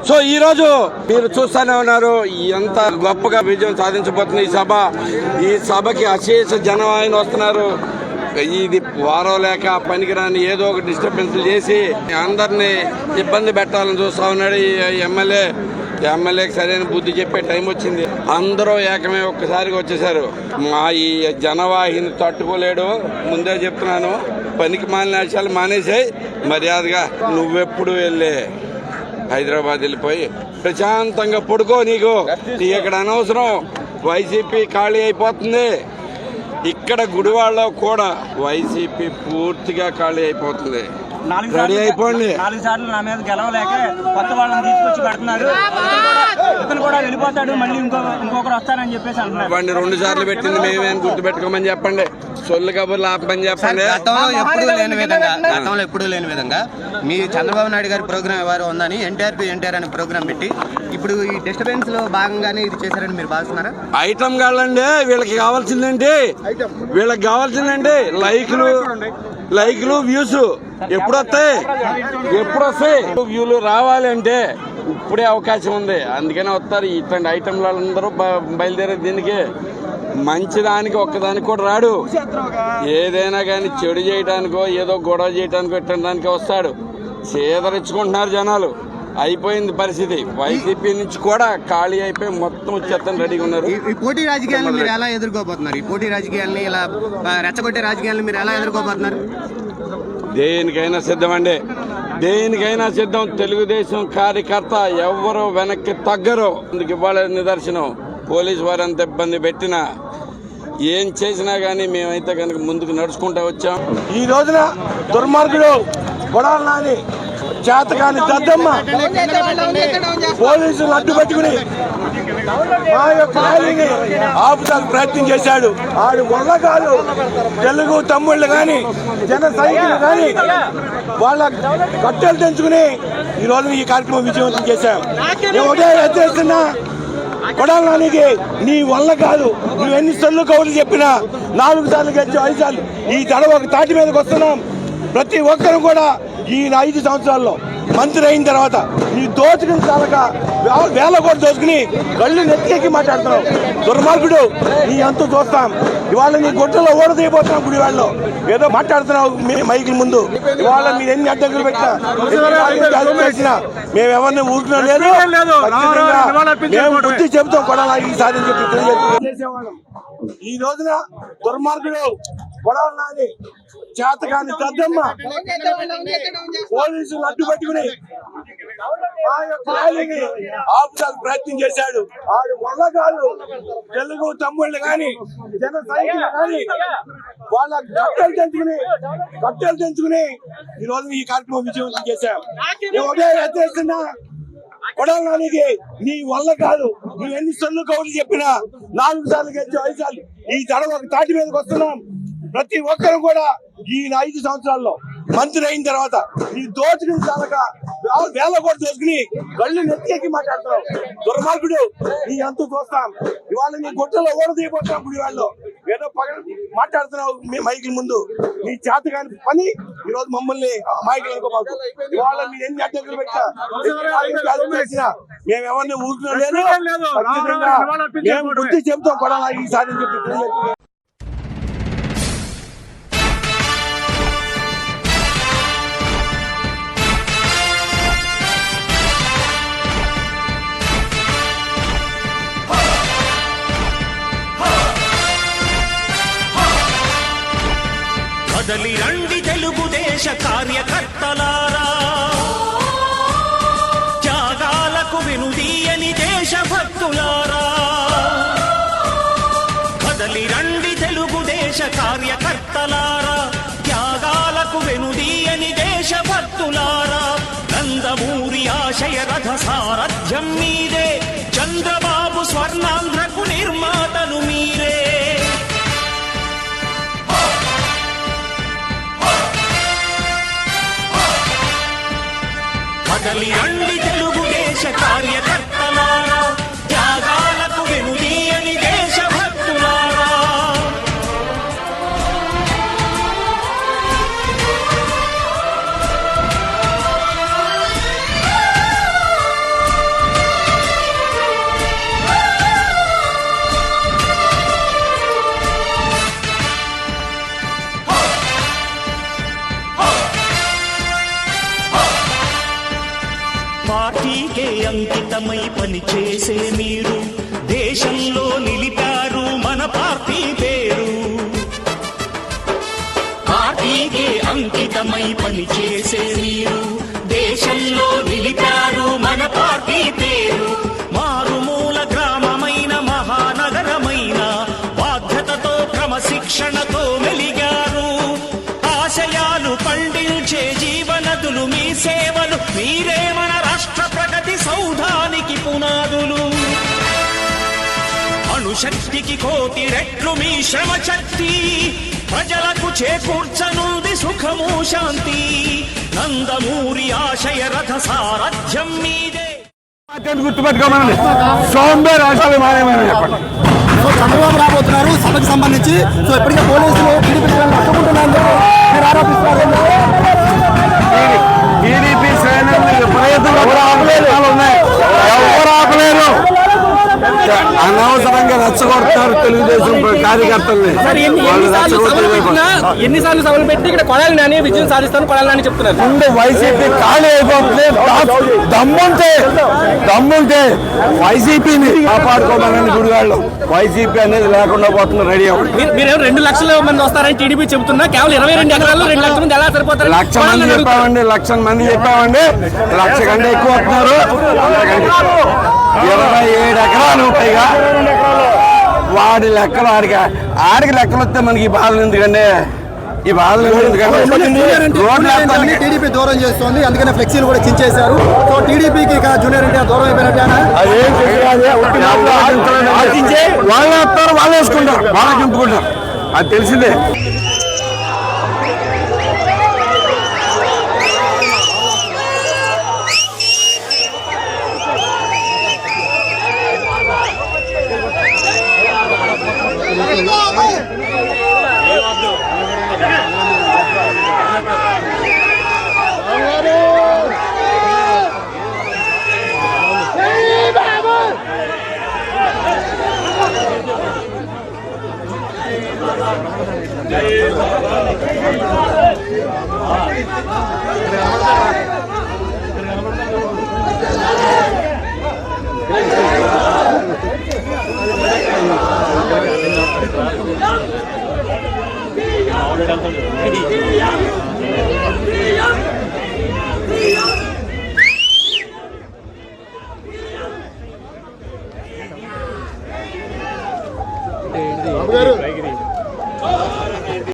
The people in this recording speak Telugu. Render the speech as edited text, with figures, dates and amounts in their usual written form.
సో ఈ రోజు మీరు చూస్తూనే ఉన్నారు ఎంత గొప్పగా విజయం సాధించబోతుంది ఈ సభకి అశేష జనవాహిని వస్తున్నారు. ఇది వారం లేక పనికిరాని ఏదో ఒక డిస్టర్బెన్స్ చేసి అందరినీ ఇబ్బంది పెట్టాలని చూస్తా ఉన్నాడు ఈ ఎమ్మెల్యేకి సరైన బుద్ధి చెప్పే టైం వచ్చింది. అందరూ ఏకమే ఒక్కసారిగా వచ్చేసారు. మా ఈ జనవాహిని తట్టుకోలేడు. ముందే చెప్తున్నాను, పనికి మాలిన విషయాలు మానేసాయి. మర్యాదగా నువ్వెప్పుడు వెళ్ళే హైదరాబాద్ వెళ్ళిపోయి ప్రశాంతంగా పడుకో. నీకు ఇక్కడ అనవసరం. వైసీపీ ఖాళీ అయిపోతుంది. ఇక్కడ గుడివాడలో కూడా వైసీపీ పూర్తిగా ఖాళీ అయిపోతుంది. రెడీ అయిపోండి. 4 సార్లు నా మీద గెలవలేక కొత్త వాళ్ళని తీసుకొచ్చి పెడుతున్నారు. ఇతను కూడా వెళ్ళిపోతాడు, మళ్ళీ ఇంకొకరు వస్తారని చెప్పేసి అంటున్నారు. 2 సార్లు పెట్టింది మేమేం గుర్తు పెట్టుకోమని చెప్పండి. సొల్లు కబుర్లు ఆపమని చెప్పండి. గతంలో ఎప్పుడూ లేని విధంగా మీ చంద్రబాబు నాయుడు గారి ప్రోగ్రామ్ ఎవరు ఉందని ఎన్టీఆర్ అనే ప్రోగ్రామ్ పెట్టి ఇప్పుడు ఈ డిస్టర్బెన్స్ లో భాగంగానే ఇది చేశారని మీరు భావిస్తున్నారా? ఐటమ్ కావాలండి. వీళ్ళకి కావాల్సిందండి లైక్లు వ్యూస్ ఎప్పుడు వస్తాయి? వ్యూలు రావాలి అంటే ఇప్పుడే అవకాశం ఉంది. అందుకనే వస్తారు. ఇట్లాంటి ఐటమ్లు అందరూ బయలుదేరే దీనికి మంచిదానికి ఒక్కదానికి కూడా రాడు. ఏదైనా కానీ చెడు చేయడానికో ఏదో గొడవ చేయడానికో ఇట్టడానికి వస్తాడు. చేదరించుకుంటున్నారు జనాలు. అయిపోయింది పరిస్థితి. వైసీపీ నుంచి కూడా ఖాళీ అయిపోయి మొత్తం వచ్చేస్తాను రెడీగా ఉన్నారు. ఈ పోటీ రాజకీయాలను మీరు ఎలా ఎదుర్కోబోతున్నారు? ఈ పోటీ రాజకీయాలని ఇలా రెచ్చగొట్టే రాజకీయాలను మీరు ఎలా ఎదుర్కోబోతున్నారు? దేనికైనా సిద్ధమండి. దేనికైనా సిద్ధం. తెలుగుదేశం కార్యకర్త ఎవరు వెనక్కి తగ్గరు. అందుకు ఇవ్వాలి నిదర్శనం. పోలీసు వారు అంత ఇబ్బంది పెట్టినా ఏం చేసినా కానీ మేమైతే కనుక ముందుకు నడుచుకుంటూ వచ్చాం. ఈ రోజున దుర్మార్గుడు కొడాలి నాని చేతకాని దద్దమ్మ పోలీసులు అడ్డు పెట్టుకుని మా యొక్క ర్యాలీని ఆపుతానికి ప్రయత్నం చేశాడు. ఆడు వల్లగాలు తెలుగు తమ్ముళ్ళు కానీ జన సైనికులు కానీ వాళ్ళ కట్టెలు తెంచుకుని ఈ రోజు ఈ కార్యక్రమం విజయవంతం చేశాం. నేను ఒకటే ఎత్తేస్తున్నా, కొడాలి నానికి నీ వల్ల కాదు. నువ్వు ఎన్ని సొల్లు కౌలు చెప్పినా 4 సార్లు గెలిచి 5 సార్లు ఈ తడవ ఒక తాటి మీదకి వస్తున్నాం. ప్రతి ఒక్కరు కూడా ఈ 5 సంవత్సరాల్లో మంత్రి అయిన తర్వాత నీ దోచుకుని చాలక వేల కోట్లు దోచుకుని కళ్ళు నెత్తికి మాట్లాడుతున్నావు. దుర్మార్గుడు, నీ అంత చూస్తాం. ఇవాళ నీ గుట్టలో ఓడదీయబోతున్నాం. గుడి వాళ్ళలో ఏదో మాట్లాడుతున్నావు మైకుల ముందు. ఇవాళ మీరు ఎన్ని అడ్డంకులు పెట్టినా మేము ఎవరిని ఊరుకున్నా లేదు. మేము బుద్ధి చెబుతాం కూడా ఈసారి చెప్పి తెలియజేసేవాళ్ళం. ఈ రోజున దుర్మార్గుడు కొడాలి నాని చేతకాని దద్దమ్మ పోలీసులు అడ్డు పెట్టుకుని మా యొక్క ర్యాలీని ఆపుతానికి ప్రయత్నం చేశాడు. ఆడు వల్లగాలు తెలుగు తమ్ముళ్ళు కానీ జన సైనికులు కానీ వాళ్ళ కట్టెలు తెంచుకుని ఈ రోజు ఈ కార్యక్రమం విజయవంతం చేశాం. నేను ఒకటే ఎత్తేస్తున్నా, కొడాలి నానికి నీ వల్ల కాదు. నువ్వు ఎన్ని సొల్లు కౌలు చెప్పినా 4 సార్లు గెలిచి 5 సార్లు ఈ తడవ ఒక తాటి మీదకి వస్తున్నాం. ప్రతి ఒక్కరు కూడా ఈ 5 సంవత్సరాల్లో మంత్రి అయిన తర్వాత నీ దోచుకుని చాలక వేల కోట్లు దోచుకుని కళ్ళు నెత్తికి మాట్లాడుతున్నావు. దుర్మార్గుడు, నీ అంత చూస్తాం. ఇవాళ నీ గుట్టలో ఓడదీయబోతున్నాం. గుడి వాళ్ళు ఏదో మాట్లాడుతున్నావు మైకుల ముందు. నీ చేత కాని పని ఈ రోజు మమ్మల్ని మైకులు అనుకోబాకు. ఇవాళ మీరు ఎన్ని అడ్డంకులు పెట్టినా మేము ఎవరిని ఊరుకున్నా లేదు. మేము బుద్ధి చెబుతాం కూడా ఈసారి చెప్పి కదలి రండి తెలుగుదేశ కార్యకర్తలారా, త్యాగాలకు వినుదీయని దేశభక్తులారా. కదలి రండి తెలుగుదేశ కార్యకర్తలారా, త్యాగాలకు వెనుదీయని దేశభక్తులారా. నందమూరి ఆశయ రథ సారథ్యం మీదే, చంద్రబాబు స్వర్ణాంధ్రకు నిర్మాతలు మీరే. కదలి రండి తెలుగుదేశ కార్యకర్తలారా, త్యాగాలకు వెనుదీయని దేశభక్తులారా. పార్టీకే అంకితమై పనిచేసే మీరు దేశంలో నిలిపారు మన పార్టీ పేరు. పార్టీకే అంకితమై పనిచేసే మీరు దేశంలో నిలిపారు మన పార్టీ పేరు. మారుమూల గ్రామమైన మహానగరమైన బాధ్యతతో క్రమశిక్షణతో మెలిగారు. ఆశయాలు పండించే జీవనదులు మీ సేవలు, మీరే మన రాష్ట్ర ప్రగతి సౌధానికి పునాదులు. అణుశక్తికి కోటి రెట్లు మీ శ్రమ శక్తి, ప్రజలకు చేకూర్చనుంది సుఖము శాంతి. నందమూరి ఆశయ రథ సారథ్యం మీదే. గుర్తుపెట్టుకోమని సోంబేర్ ఆశలు మానేమని చెప్పండి. సో చంద్రబాబు రాబోతున్నారు సభకు సంబంధించి. సో ఇప్పటికే పోలీసులు టీడీపీ నష్టపోతున్నారు ఆరోపిస్తున్నారు. టీడీపీ శ్రేణులు ప్రయత్నాలు ఉన్నాయి, ఎవరు ఆపలేరు. అనవసరంగా రెచ్చగొడతారు తెలుగుదేశం కార్యకర్తల్ని. ఎన్నిసార్లు సభలు పెట్టి ఇక్కడ కొడాలి నాని విజయం సాధిస్తాను కొడాలి నాని చెప్తున్నారు. ముందు వైసీపీ ఖాళీ అయిపోతుంది. దమ్ముంటే వైసీపీని కాపాడుకోమని గుడివాళ్ళు. వైసీపీ అనేది లేకుండా పోతున్నారు. రెడీ అవ్వండి. మీరేమో 2 లక్షల మంది వస్తారని టీడీపీ చెబుతున్నా, కేవలం 22 ఎకరాల్లో 2 లక్షల మంది ఎలా సరిపోతారు? 1,00,000 మంది చెప్పామండి, 1,00,000 మంది చెప్పామండి. 1,00,000 కంటే ఎక్కువ వస్తున్నారు. 27 ఎకరాలు పైగా వాడి లెక్కలు ఆడికి లెక్కలు వస్తే మనకి ఈ బాధలు ఎందుకండి? ఈ బాధలు ఎందుకంటే టీడీపీ దూరం చేస్తుంది, అందుకనే ఫ్లెక్సీలు కూడా చించేశారు. సో టీడీపీకి జూనియర్ ఎన్టీఆర్ దూరం అయిపోయినట్టేనా? వాళ్ళు వస్తారు, వాళ్ళు వేసుకుంటారు, వాళ్ళకి నింపుకుంటారు. అది తెలిసిందే. బాబు గారు